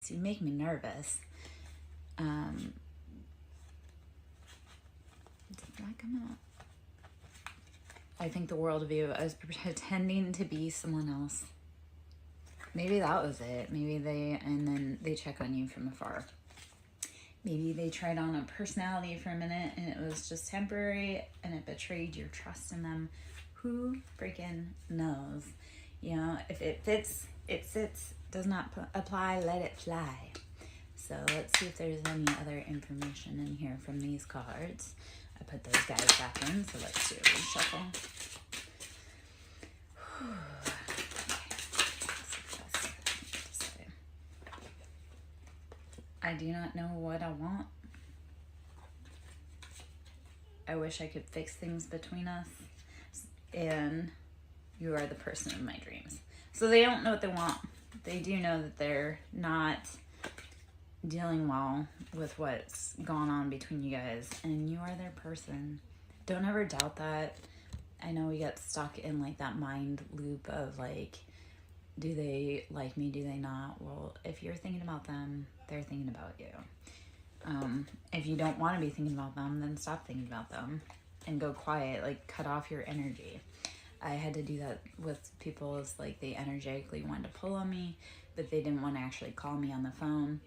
So you make me nervous. Did that come out? I think the world of you. I was pretending to be someone else. Maybe that was it. Maybe and then they check on you from afar. Maybe they tried on a personality for a minute and it was just temporary and it betrayed your trust in them. Who freaking knows? You know, if it fits, it sits. Does not apply, let it fly. So let's see if there's any other information in here from these cards. I put those guys back in, so let's do a reshuffle. I do not know what I want. I wish I could fix things between us. And you are the person of my dreams. So they don't know what they want. They do know that they're not dealing well with what's gone on between you guys. And you are their person. Don't ever doubt that. I know we get stuck in like that mind loop of like, do they like me? Do they not? Well, if you're thinking about them, they're thinking about you. If you don't want to be thinking about them, then stop thinking about them and go quiet, like cut off your energy. I had to do that with people. It's like they energetically wanted to pull on me, but they didn't want to actually call me on the phone.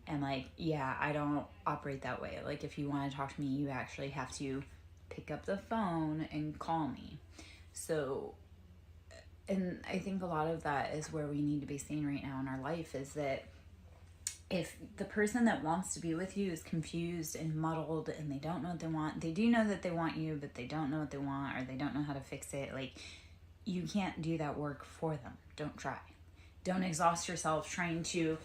And like, yeah, I don't operate that way. Like if you want to talk to me, you actually have to pick up the phone and call me. So, and I think a lot of that is where we need to be seeing right now in our life is that if the person that wants to be with you is confused and muddled and they don't know what they want, they do know that they want you, but they don't know what they want or they don't know how to fix it. Like, you can't do that work for them. Don't try. Don't exhaust yourself trying to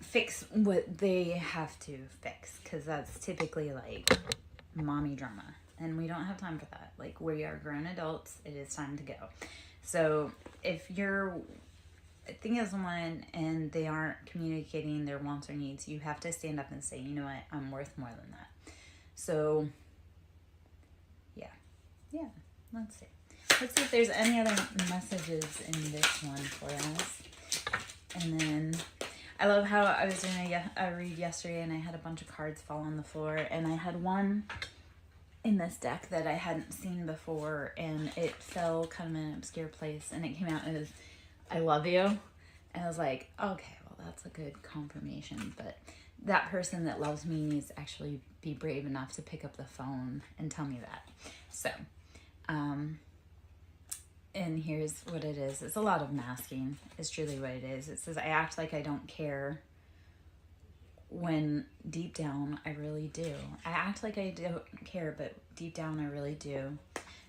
fix what they have to fix, because that's typically like mommy drama. And we don't have time for that. Like, we are grown adults. It is time to go. So if you're thinking of someone and they aren't communicating their wants or needs, you have to stand up and say, you know what, I'm worth more than that. So yeah, let's see if there's any other messages in this one for us. And then I love how I was doing a read yesterday and I had a bunch of cards fall on the floor, and I had one in this deck that I hadn't seen before, and it fell kind of in an obscure place, and it came out as I love you. And I was like, okay, well, that's a good confirmation, but that person that loves me needs to actually be brave enough to pick up the phone and tell me that. So, and here's what it is. It's a lot of masking. It's truly what it is. It says, I act like I don't care when deep down I really do. I act like I don't care, but deep down I really do.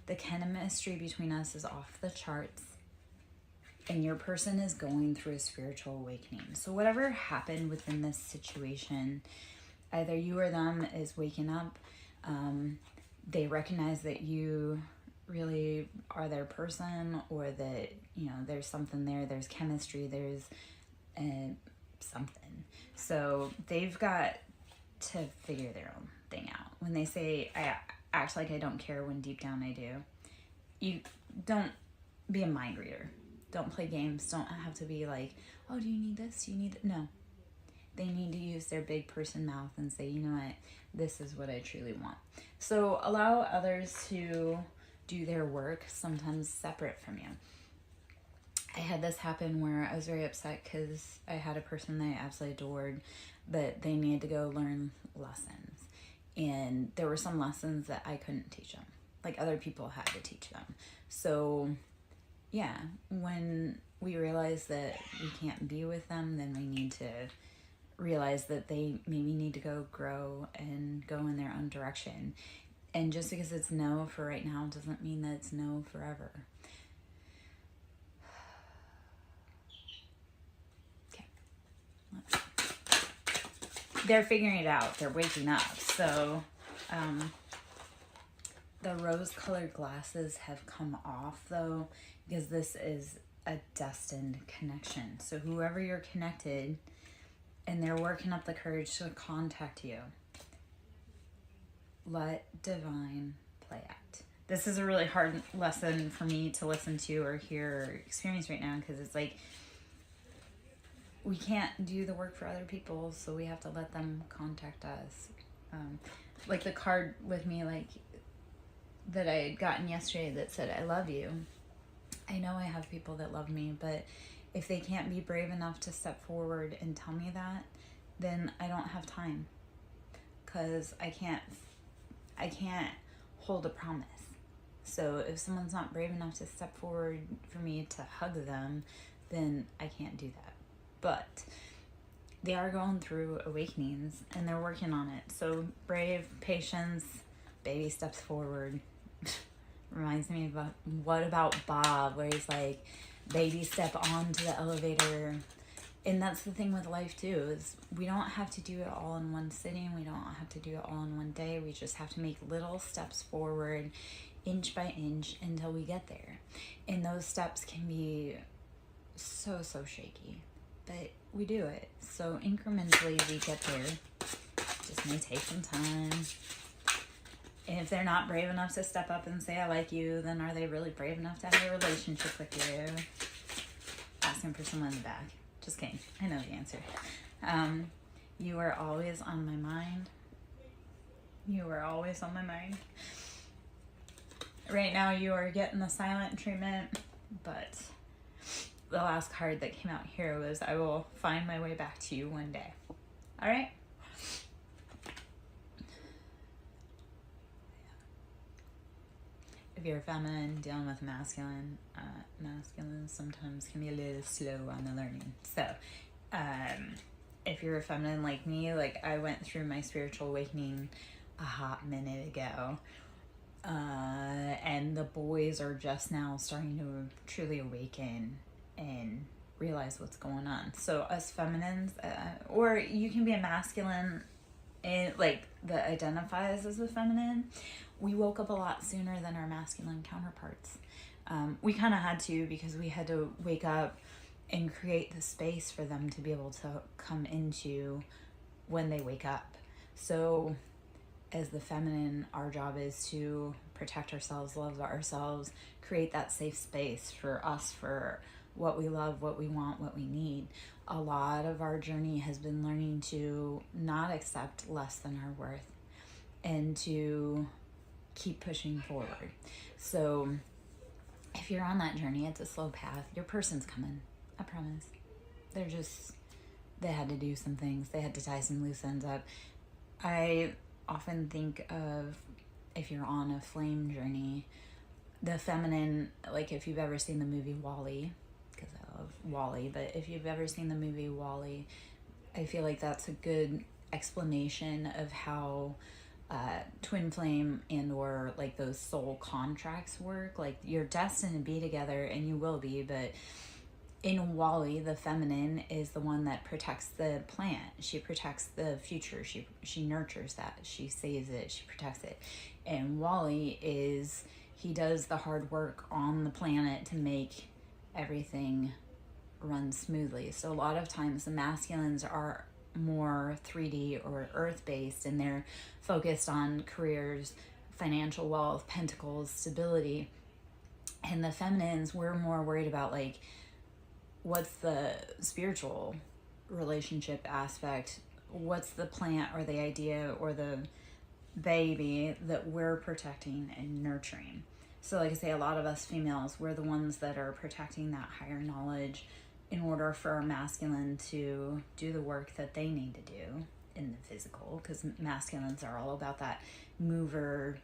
The chemistry between us is off the charts, and your person is going through a spiritual awakening. So whatever happened within this situation, either you or them is waking up. They recognize that you really are their person, or that, you know, there's something there, there's chemistry, there's something. So they've got to figure their own thing out. When they say, I act like I don't care when deep down I do, you don't be a mind reader. Don't play games. Don't have to be like, oh, do you need this? Do you need that? No. They need to use their big person mouth and say, you know what, this is what I truly want. So allow others to do their work, sometimes separate from you. I had this happen where I was very upset because I had a person that I absolutely adored, but they needed to go learn lessons. And there were some lessons that I couldn't teach them. Like, other people had to teach them. So yeah, when we realize that we can't be with them, then we need to realize that they maybe need to go grow and go in their own direction. And just because it's no for right now doesn't mean that it's no forever. Okay. Let's see. They're figuring it out. They're waking up. So the rose-colored glasses have come off, though, because this is a destined connection. So whoever you're connected, and they're working up the courage to contact you, let divine play out. This is a really hard lesson for me to listen to or hear or experience right now, because it's like, we can't do the work for other people, so we have to let them contact us. Like the card with me, like that I had gotten yesterday that said, I love you. I know I have people that love me, but if they can't be brave enough to step forward and tell me that, then I don't have time, because I can't hold a promise. So if someone's not brave enough to step forward for me to hug them, then I can't do that. But they are going through awakenings and they're working on it. So brave, patience, baby steps forward. Reminds me of What About Bob, where he's like, baby step onto the elevator. And that's the thing with life too, is we don't have to do it all in one sitting. We don't have to do it all in one day. We just have to make little steps forward, inch by inch, until we get there. And those steps can be so shaky, but we do it. So incrementally we get there. Just may take some time. And if they're not brave enough to step up and say I like you, then are they really brave enough to have a relationship with you? Asking for someone in the back. Just kidding. I know the answer. You are always on my mind. You are always on my mind. Right now you are getting the silent treatment, but the last card that came out here was, I will find my way back to you one day. All right? If you're feminine dealing with masculine, masculine sometimes can be a little slow on the learning. So, if you're a feminine like me, like I went through my spiritual awakening a hot minute ago, and the boys are just now starting to truly awaken and realize what's going on. So us feminines, or you can be a masculine, and like that identifies as a feminine, we woke up a lot sooner than our masculine counterparts. We kind of had to, because we had to wake up and create the space for them to be able to come into when they wake up. So as the feminine, our job is to protect ourselves, love ourselves, create that safe space for us, for what we love, what we want, what we need. A lot of our journey has been learning to not accept less than our worth and to keep pushing forward. So if you're on that journey, it's a slow path. Your person's coming, I promise. They had to do some things. They had to tie some loose ends up. I often think of, if you're on a flame journey, the feminine, like if you've ever seen the movie WALL-E, because I love WALL-E, but if you've ever seen the movie WALL-E, I feel like that's a good explanation of how twin flame and or like those soul contracts work. Like you're destined to be together, and you will be, but in WALL-E, the feminine is the one that protects the plant. She protects the future. She nurtures that. She saves it. She protects it. And WALL-E he does the hard work on the planet to make everything run smoothly. So a lot of times the masculines are more 3D or earth-based, and they're focused on careers, financial wealth, pentacles, stability. And the feminines, we're more worried about like, what's the spiritual relationship aspect? What's the plant or the idea or the baby that we're protecting and nurturing? So like I say, a lot of us females, we're the ones that are protecting that higher knowledge in order for our masculine to do the work that they need to do in the physical, because masculines are all about that mover,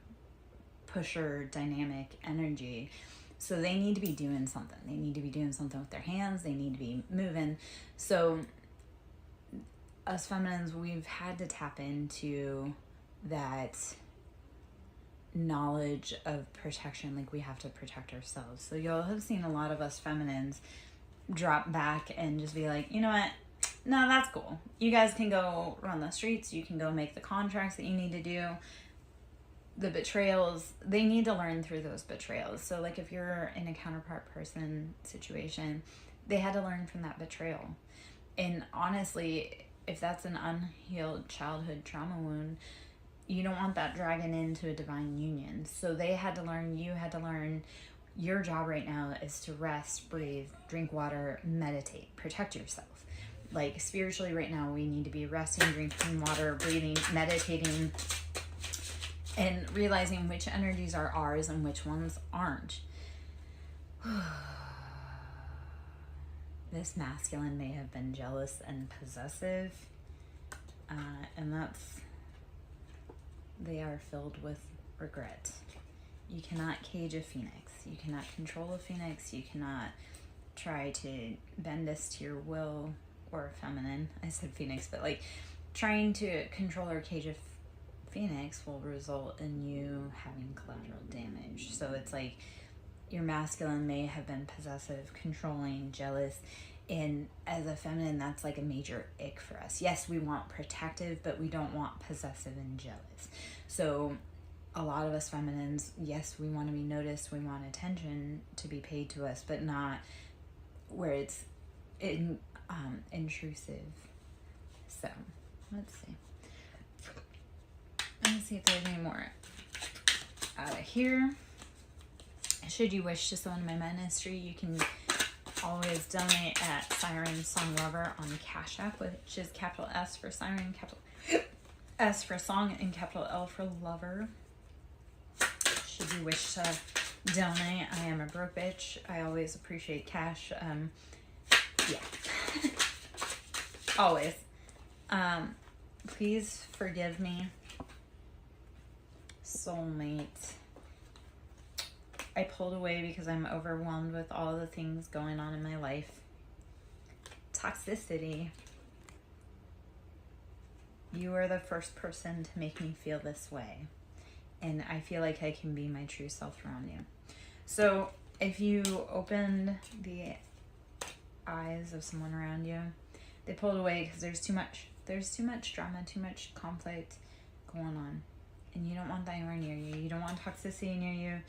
pusher, dynamic energy. So they need to be doing something. They need to be doing something with their hands. They need to be moving. So us feminines, we've had to tap into that knowledge of protection. Like we have to protect ourselves. So you'll have seen a lot of us feminines drop back and just be like, you know what? No, that's cool. You guys can go run the streets. You can go make the contracts that you need to do. The betrayals, they need to learn through those betrayals. So like if you're in a counterpart person situation, they had to learn from that betrayal. And honestly, if that's an unhealed childhood trauma wound, you don't want that dragging into a divine union. So they had to learn, you had to learn. Your job right now is to rest, breathe, drink water, meditate, protect yourself. Like spiritually right now, we need to be resting, drinking water, breathing, meditating, and realizing which energies are ours and which ones aren't. This masculine may have been jealous and possessive, and they are filled with regret. You cannot cage a phoenix. You cannot control a phoenix. You cannot try to bend this to your will, or feminine. I said phoenix, but like trying to control or cage a phoenix will result in you having collateral damage. So it's like your masculine may have been possessive, controlling, jealous, and as a feminine, that's like a major ick for us. Yes, we want protective, but we don't want possessive and jealous. So a lot of us feminines, yes, we want to be noticed, we want attention to be paid to us, but not where it's intrusive. So let's see. Let me see if there's any more out of here. Should you wish to someone in my ministry, you can always donate at SirenSong Lover on Cash App, which is capital S for Siren, capital S for Song, and capital L for Lover. Should you wish to donate, I am a broke bitch. I always appreciate cash. Yeah. Always. Please forgive me, soulmate. I pulled away because I'm overwhelmed with all the things going on in my life. Toxicity. You are the first person to make me feel this way. And I feel like I can be my true self around you. So if you opened the eyes of someone around you, they pulled away because there's too much drama, too much conflict going on. And you don't want that anywhere near you. You don't want toxicity near you.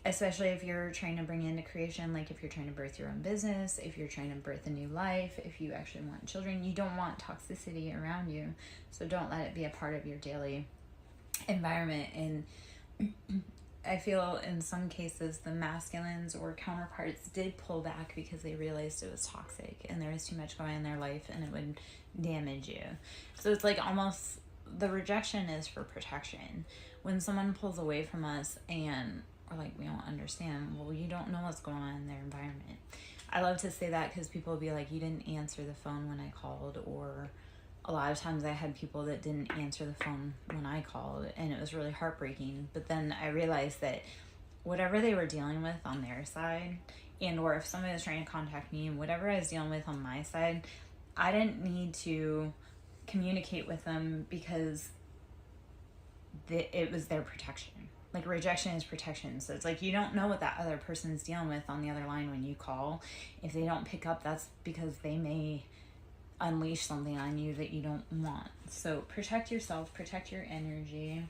Especially if you're trying to bring into creation, like if you're trying to birth your own business, if you're trying to birth a new life, if you actually want children, you don't want toxicity around you. So don't let it be a part of your daily environment. And I feel in some cases the masculines or counterparts did pull back because they realized it was toxic and there was too much going on in their life and it would damage you. So it's like almost the rejection is for protection. When someone pulls away from us and like we don't understand, well, you don't know what's going on in their environment. I love to say that because people will be like, you didn't answer the phone when I called, or a lot of times I had people that didn't answer the phone when I called, and it was really heartbreaking. But then I realized that whatever they were dealing with on their side, and or if somebody was trying to contact me and whatever I was dealing with on my side, I didn't need to communicate with them because it was their protection. Like rejection is protection. So it's like you don't know what that other person's dealing with on the other line when you call. If they don't pick up, that's because they may unleash something on you that you don't want. So protect yourself, protect your energy.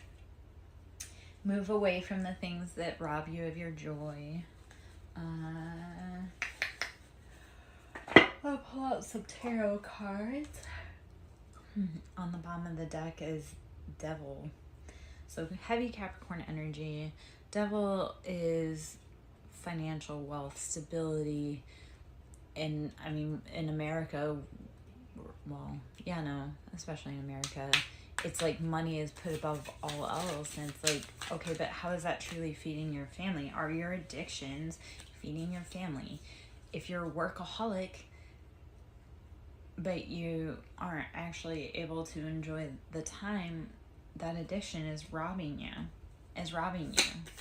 Move away from the things that rob you of your joy. I'll pull out some tarot cards. On the bottom of the deck is Devil. So heavy Capricorn energy. Devil is financial wealth, stability. And I mean, in America, well, yeah, no, especially in America, it's like money is put above all else. And it's like, okay, but how is that truly feeding your family? Are your addictions feeding your family? If you're a workaholic, but you aren't actually able to enjoy the time, that addiction is robbing you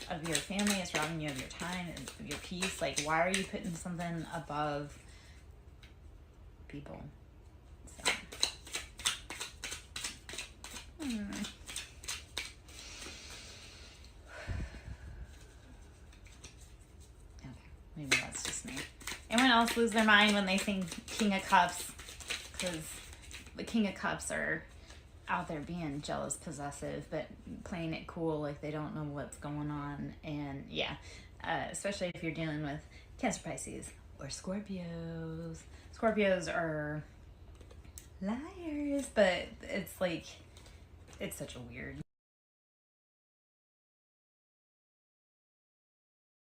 of your family, it's robbing you of your time, of your peace. Like, why are you putting something above people? So okay, maybe that's just me. Anyone else lose their mind when they sing King of Cups? Because the King of Cups are out there being jealous, possessive, but playing it cool, like they don't know what's going on. And yeah, especially if you're dealing with Cancer, Pisces, or Scorpios. Scorpios are liars, but it's like, it's such a weird